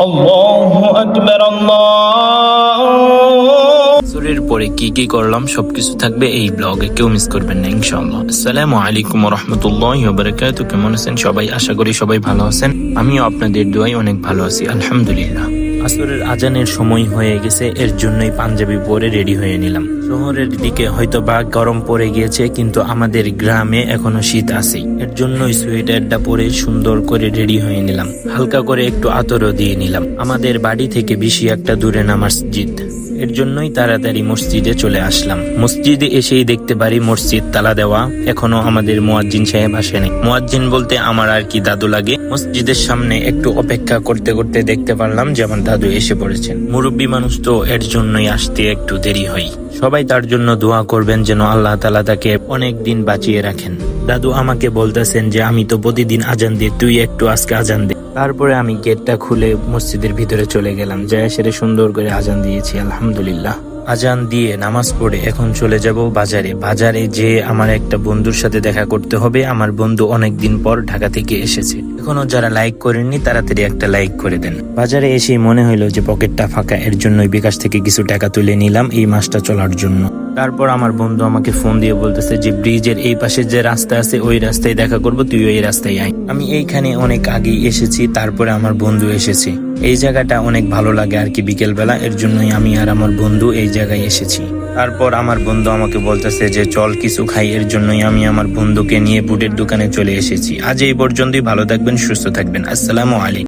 আল্লাহু আকবার আসরের পরে কি কি করলাম সবকিছু থাকবে এই ব্লগে, কেউ মিস করবেন না ইনশাআল্লাহ। আসসালামু আলাইকুম ওয়া রাহমাতুল্লাহি ওয়া বারাকাতুহু। কেমন আছেন সবাই? আশা করি সবাই ভালো আছেন। আমিও আপনাদের দোয়ায় অনেক ভালো আছি, আলহামদুলিল্লাহ। আসরের আজানের সময় হয়ে গেছে, এর জন্যই পাঞ্জাবি পরে রেডি হয়ে নিলাম। শহরের দিকে হয়তো বা গরম পড়ে গিয়েছে, কিন্তু আমাদের গ্রামে এখনো শীত আছে, এর জন্যই সোয়েটারটা পরে সুন্দর করে রেডি হয়ে নিলাম। হালকা করে একটু আতরও দিয়ে নিলাম। আমাদের বাড়ি থেকে বেশি একটা দূরে না মসজিদ, এর জন্যই তাড়াতাড়ি মসজিদে চলে আসলাম। মসজিদে এসেই দেখতে পারি মসজিদ তালা দেওয়া, এখনো আমাদের মুয়াজ্জিন সাহেব আসেনি। মুয়াজ্জিন বলতে আমার আর কি দাদু লাগে। মসজিদের সামনে একটু অপেক্ষা করতে করতে দেখতে পারলাম যে আমার দাদু এসে পড়েছেন। মুরব্বী মানুষ তো, এর জন্যই আসতে একটু দেরি হয়। সবাই তার জন্য দোয়া করবেন যেন আল্লাহ তাআলা তাকে অনেক দিন বাঁচিয়ে রাখেন। দাদু আমাকে বলতেছেন যে আমি তো প্রতিদিন আজান দিই, তুই একটু আজকে আজান দে। তারপরে আমি গেটটা খুলে মসজিদের ভিতরে চলে গেলাম, যায় সেরে সুন্দর করে আজান দিয়েছি আলহামদুলিল্লাহ। আজান দিয়ে নামাজ পড়ে এখন চলে যাব বাজারে। বাজারে যে আমার একটা বন্ধুর সাথে দেখা করতে হবে। আমার বন্ধু অনেকদিন পর ঢাকা থেকে এসেছে। এখনো যারা লাইক করেননি তাড়াতাড়ি একটা লাইক করে দেন। বাজারে এসেই মনে হইলো যে পকেটটা ফাঁকা, এর জন্যই বিকাশ থেকে কিছু টাকা তুলে নিলাম এই মাসটা চলার জন্য। তারপর আমার বন্ধু আমাকে ফোন দিয়ে বলতেছে যে ব্রিজের এই পাশে যে রাস্তা আছে ওই রাস্তায় দেখা করব, তুই ওই রাস্তায় আয়। আমি এইখানে অনেক আগেই এসেছি, তারপরে আমার বন্ধু এসেছে। এই জায়গাটা অনেক ভালো লাগে আর কি বিকেলবেলা, এর জন্যই আমি আর আমার বন্ধু এই জায়গায় এসেছি। তারপর আমার বন্ধু আমাকে বলতেছে যে চল কিছু খাই, এর জন্যই আমি আমার বন্ধুকে নিয়ে বুটের দোকানে চলে এসেছি। আজ এই পর্যন্তই, ভালো থাকবেন, সুস্থ থাকবেন, আসসালামু আলাইকুম।